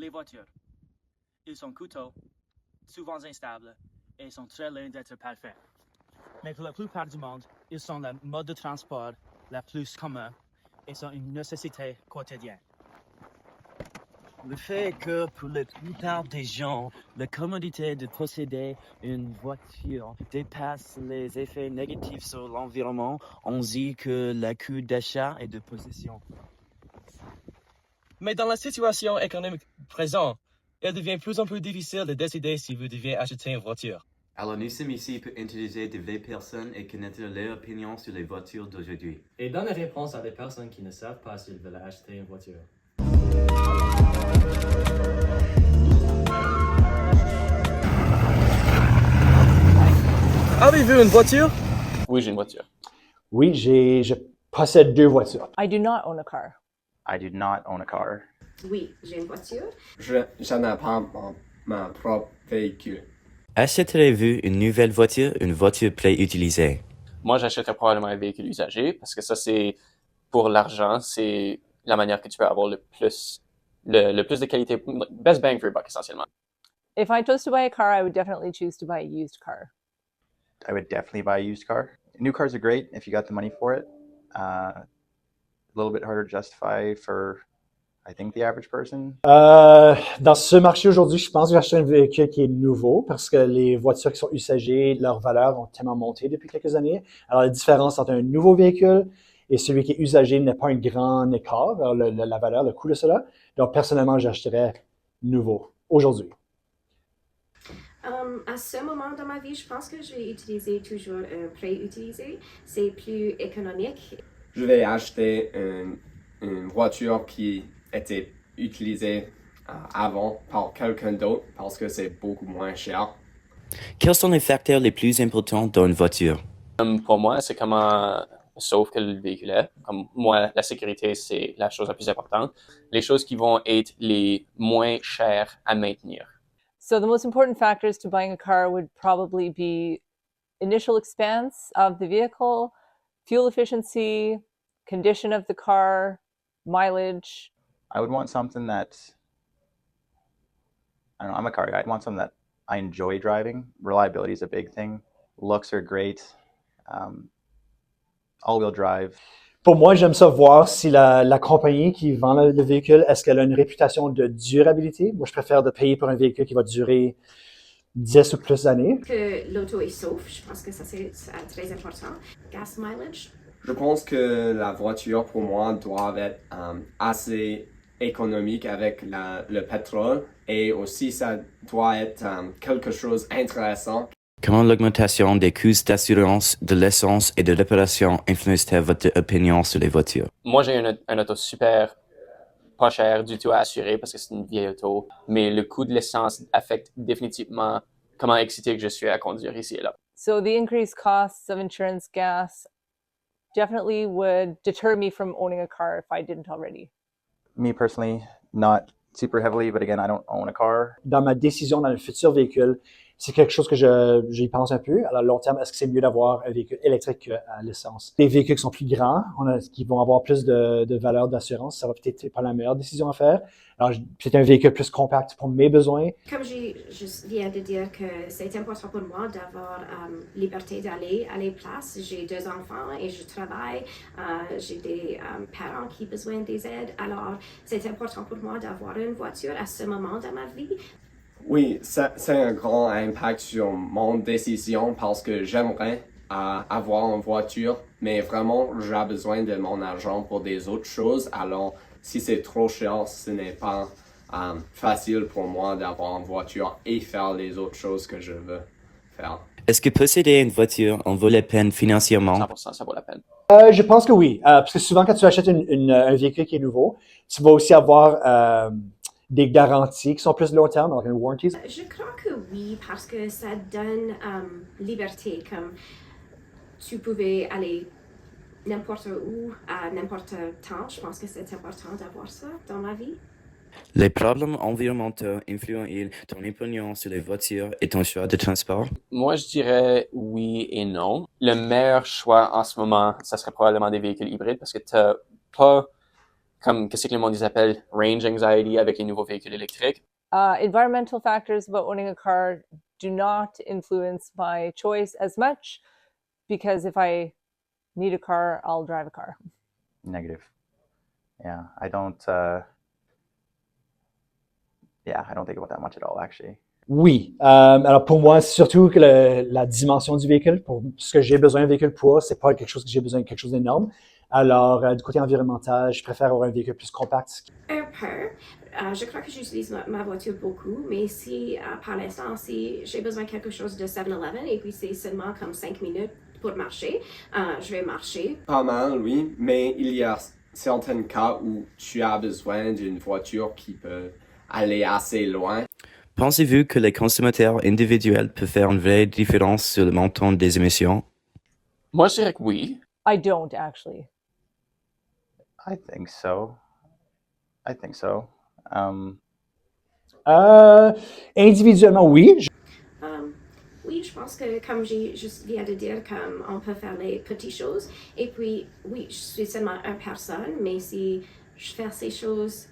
les voitures. Ils sont coûteux, souvent instables, et sont très loin d'être parfaits. Mais pour la plupart du monde, ils sont le mode de transport le plus commun et sont une nécessité quotidienne. Le fait que pour la plupart des gens, la commodité de posséder une voiture dépasse les effets négatifs sur l'environnement, on dit que le coût d'achat et de possession. Mais dans la situation économique présente, il devient de plus en plus difficile de décider si vous devez acheter une voiture. Alors nous sommes ici pour introduire de vraies personnes et connaître leur opinion sur les voitures d'aujourd'hui. Et donner réponse à des personnes qui ne savent pas s'ils veulent acheter une voiture. Avez-vous une voiture? Oui, j'ai une voiture. Oui, je possède 2 voitures. I do not own a car. I do not own a car. Oui, j'ai une voiture. Je n'ai pas mon propre véhicule. Achèterez-vous une nouvelle voiture, une voiture pré-utilisée? Moi, j'achèterais probablement un véhicule usagé parce que ça, c'est pour l'argent, c'est la manière que tu peux avoir le plus de qualité, best bang for your buck essentiellement. If I chose to buy a car, I would definitely choose to buy a used car. I would definitely buy a used car. New cars are great if you got the money for it. A little bit harder to justify for, I think, the average person. Dans ce marché aujourd'hui, je pense que j'achète un véhicule qui est nouveau parce que les voitures qui sont usagées, leurs valeurs ont tellement monté depuis quelques années. Alors, la différence entre un nouveau véhicule et celui qui est usagé n'est pas un grand écart vers la valeur, le coût de cela. Donc, personnellement, j'achèterais nouveau aujourd'hui. À ce moment dans ma vie, je pense que je vais utiliser toujours un pré-utilisé. C'est plus économique. Je vais acheter une voiture qui était utilisée avant par quelqu'un d'autre parce que c'est beaucoup moins cher. Quels sont les facteurs les plus importants dans une voiture? Pour moi, c'est comment sauf que le véhicule est. Comme moi, la sécurité, c'est la chose la plus importante. Les choses qui vont être les moins chères à maintenir. So the most important factors to buying a car would probably be initial expense of the vehicle, fuel efficiency, condition of the car, mileage. I would want something that, I don't know, I'm a car guy. I'd want something that I enjoy driving. Reliability is a big thing. Looks are great. All-wheel drive. Pour moi, j'aime ça voir si la compagnie qui vend le véhicule, est-ce qu'elle a une réputation de durabilité? Moi, je préfère de payer pour un véhicule qui va durer 10 ou plus d'années. Que l'auto est sauf, je pense que ça c'est très important. Gas mileage. Je pense que la voiture, pour moi, doit être assez économique avec le pétrole et aussi ça doit être quelque chose d'intéressant. Comment l'augmentation des coûts d'assurance, de l'essence et de réparation influence-t-elle votre opinion sur les voitures? Moi, j'ai un auto super pas cher du tout à assurer parce que c'est une vieille auto, mais le coût de l'essence affecte définitivement comment excité que je suis à conduire ici et là. So the increased costs of insurance, gas, definitely would deter me from owning a car if I didn't already. Me personally, not super heavily, but again, I don't own a car. Dans ma décision dans le futur véhicule, c'est quelque chose que j'y pense un peu. À long terme, est-ce que c'est mieux d'avoir un véhicule électrique qu'à l'essence? Les véhicules qui sont plus grands, qui vont avoir plus de valeur d'assurance, ça va peut-être pas la meilleure décision à faire. Alors, c'est un véhicule plus compact pour mes besoins. Comme je viens de dire que c'est important pour moi d'avoir liberté d'aller à les places. J'ai 2 enfants et je travaille. J'ai des parents qui ont besoin des aides. Alors, c'est important pour moi d'avoir une voiture à ce moment de ma vie. Oui, c'est un grand impact sur mon décision parce que j'aimerais avoir une voiture, mais vraiment, j'ai besoin de mon argent pour des autres choses. Alors, si c'est trop cher, ce n'est pas facile pour moi d'avoir une voiture et faire les autres choses que je veux faire. Est-ce que posséder une voiture en vaut la peine financièrement? 100%, ça vaut la peine. Je pense que oui, parce que souvent, quand tu achètes un véhicule qui est nouveau, tu vas aussi avoir des garanties qui sont plus long terme, donc une warranty. Je crois que oui, parce que ça donne liberté, comme tu pouvais aller n'importe où, à n'importe temps. Je pense que c'est important d'avoir ça dans ma vie. Les problèmes environnementaux influent-ils ton opinion sur les voitures et ton choix de transport? Moi, je dirais oui et non. Le meilleur choix en ce moment, ça serait probablement des véhicules hybrides parce que t'as pas comme qu'est-ce que le monde ils appellent range anxiety avec les nouveaux véhicules électriques. Environmental factors about owning a car do not influence my choice as much because if I need a car, I'll drive a car. Negative. Yeah, I don't think about that much at all, actually. Oui. Alors pour moi, c'est surtout que la dimension du véhicule, pour ce que j'ai besoin d'un véhicule pour, c'est pas quelque chose que j'ai besoin de quelque chose d'énorme. Alors, du côté environnemental, je préfère avoir un véhicule plus compact. Un peu. Je crois que j'utilise ma voiture beaucoup, mais si par l'instant, si j'ai besoin de quelque chose de 7-Eleven et puis c'est seulement comme 5 minutes pour marcher, je vais marcher. Pas mal, oui, mais il y a certains cas où tu as besoin d'une voiture qui peut aller assez loin. Pensez-vous que les consommateurs individuels peuvent faire une vraie différence sur le montant des émissions? Moi, je dirais que oui. I don't actually. I think so. Individuellement, oui. Oui, je pense que comme j'ai juste viens de dire, comme on peut faire les petites choses. Et puis, oui, je suis seulement une personne, mais si je fais ces choses,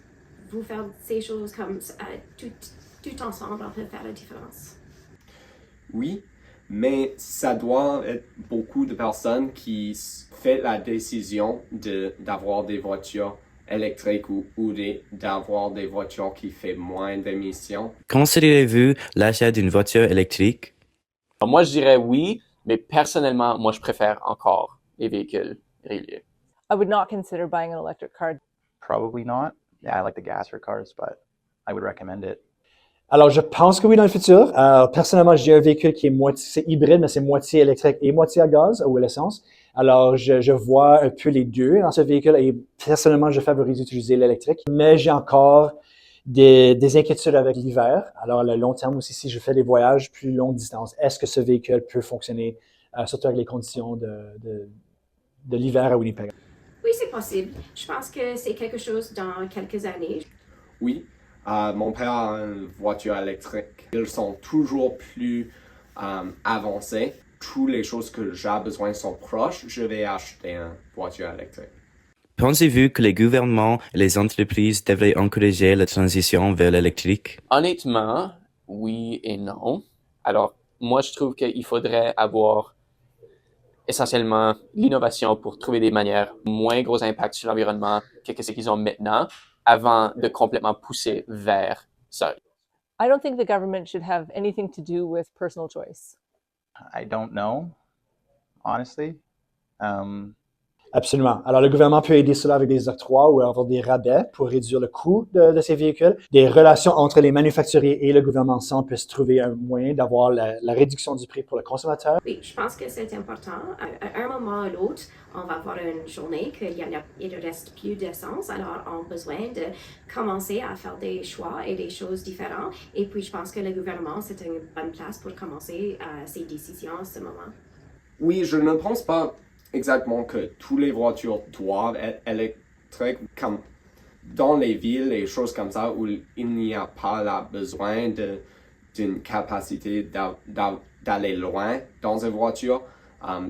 vous faites ces choses comme tout ensemble, on peut faire la différence. Oui, mais ça doit être beaucoup de personnes qui font la décision d'avoir des voitures électriques ou d'avoir des voitures qui font moins d'émissions. Considérez-vous l'achat d'une voiture électrique? Alors, moi, je dirais oui, mais personnellement, moi, je préfère encore les véhicules réguliers. I would not consider buying an electric car. Probably not. Yeah, I like the gas for cars, but I would recommend it. Alors, je pense que oui dans le futur. Personnellement, j'ai un véhicule qui est c'est hybride, mais c'est moitié électrique et moitié à gaz ou à l'essence. Alors, je vois un peu les deux dans ce véhicule et personnellement, je favorise d'utiliser l'électrique. Mais j'ai encore des inquiétudes avec l'hiver. Alors, à le long terme aussi, si je fais des voyages plus longue distance, est-ce que ce véhicule peut fonctionner, surtout avec les conditions de l'hiver à Winnipeg? Oui, c'est possible. Je pense que c'est quelque chose dans quelques années. Oui, mon père a une voiture électrique. Ils sont toujours plus avancés. Toutes les choses que j'ai besoin sont proches. Je vais acheter une voiture électrique. Pensez-vous que les gouvernements et les entreprises devraient encourager la transition vers l'électrique? Honnêtement, oui et non. Alors, moi, je trouve qu'il faudrait avoir essentiellement l'innovation pour trouver des manières moins gros impact sur l'environnement que ce qu'ils ont maintenant avant de complètement pousser vers ça. I don't think the government should have anything to do with personal choice. I don't know, honestly. Absolument. Alors, le gouvernement peut aider cela avec des octrois ou avoir des rabais pour réduire le coût de ces véhicules. Des relations entre les manufacturiers et le gouvernement ensemble peuvent trouver un moyen d'avoir la réduction du prix pour le consommateur. Oui, je pense que c'est important. À un moment ou l'autre, on va avoir une journée qu'il ne reste plus d'essence. Alors, on a besoin de commencer à faire des choix et des choses différentes. Et puis, je pense que le gouvernement, c'est une bonne place pour commencer ces décisions à ce moment. Oui, je ne pense pas exactement que toutes les voitures doivent être électriques, comme dans les villes et choses comme ça où il n'y a pas besoin d'une capacité d'aller loin dans une voiture.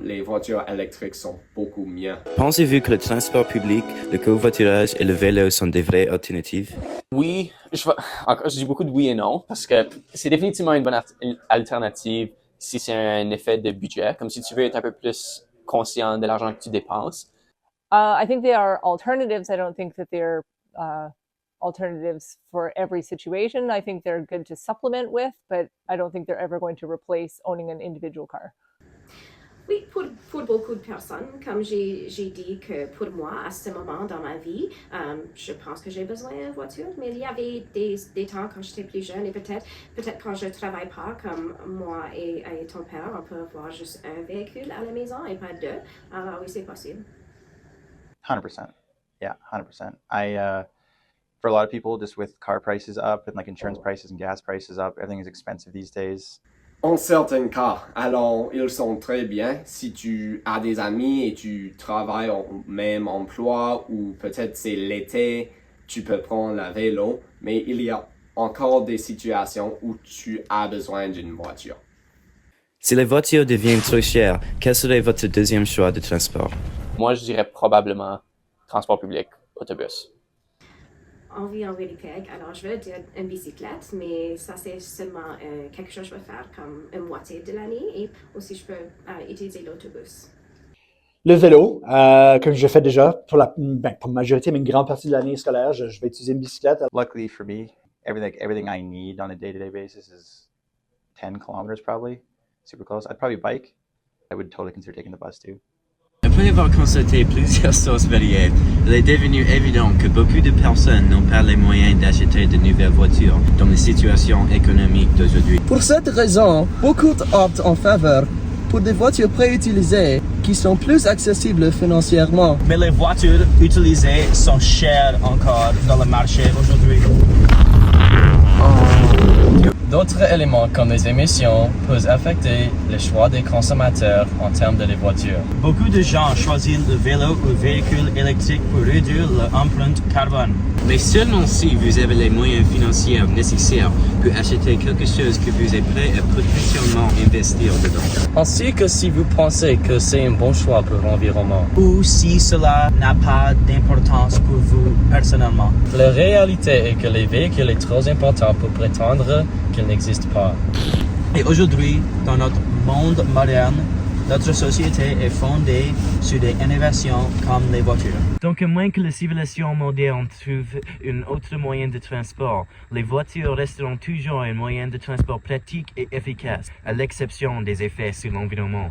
Les voitures électriques sont beaucoup mieux. Pensez-vous que le transport public, le covoiturage et le vélo sont des vraies alternatives? Oui, je dis beaucoup de oui et non, parce que c'est définitivement une bonne alternative si c'est un effet de budget, comme si tu veux être un peu plus conscient de l'argent que tu dépenses. I think they are alternatives. I don't think that they're alternatives for every situation. I think they're good to supplement with, but I don't think they're ever going to replace owning an individual car. Oui, pour beaucoup de personnes, comme j'ai dit que pour moi, à ce moment dans ma vie, je pense que j'ai besoin d'une voiture, mais il y avait des temps quand j'étais plus jeune et peut-être quand je ne travaille pas comme moi et ton père, on peut avoir juste un véhicule à la maison et pas deux. Alors oui, c'est possible. 100%. Yeah, 100%. For a lot of people, just with car prices up and like insurance prices and gas prices up, everything is expensive these days. En certains cas, alors ils sont très bien si tu as des amis et tu travailles au même emploi ou peut-être c'est l'été, tu peux prendre le vélo, mais il y a encore des situations où tu as besoin d'une voiture. Si les voitures deviennent trop chères, quel serait votre deuxième choix de transport? Moi, je dirais probablement transport public, autobus. envie en Winnipeg, alors je veux dire une bicyclette, mais ça c'est seulement quelque chose que je peux faire comme une moitié de l'année et aussi je peux utiliser l'autobus. Le vélo, comme je fais déjà pour la majorité, mais une grande partie de l'année scolaire, je vais utiliser une bicyclette. Luckily for me, everything I need on a day-to-day basis is 10 kilometers probably, super close. I'd probably bike. I would totally consider taking the bus too. Après avoir constaté plusieurs sources variées, il est devenu évident que beaucoup de personnes n'ont pas les moyens d'acheter de nouvelles voitures dans les situations économiques d'aujourd'hui. Pour cette raison, beaucoup optent en faveur pour des voitures préutilisées qui sont plus accessibles financièrement. Mais les voitures utilisées sont chères encore dans le marché aujourd'hui. D'autres éléments comme les émissions peuvent affecter le choix des consommateurs en termes de les voitures. Beaucoup de gens choisissent le vélo ou le véhicule électrique pour réduire l'empreinte carbone. Mais seulement si vous avez les moyens financiers nécessaires pour acheter quelque chose que vous êtes prêt à potentiellement investir dedans. Ainsi que si vous pensez que c'est un bon choix pour l'environnement. Ou si cela n'a pas d'importance pour vous personnellement. La réalité est que les véhicules sont trop importants pour prétendre qu'ils n'existent pas. Et aujourd'hui, dans notre monde moderne, notre société est fondée sur des innovations comme les voitures. Donc, à moins que la civilisation moderne trouve un autre moyen de transport, les voitures resteront toujours un moyen de transport pratique et efficace, à l'exception des effets sur l'environnement.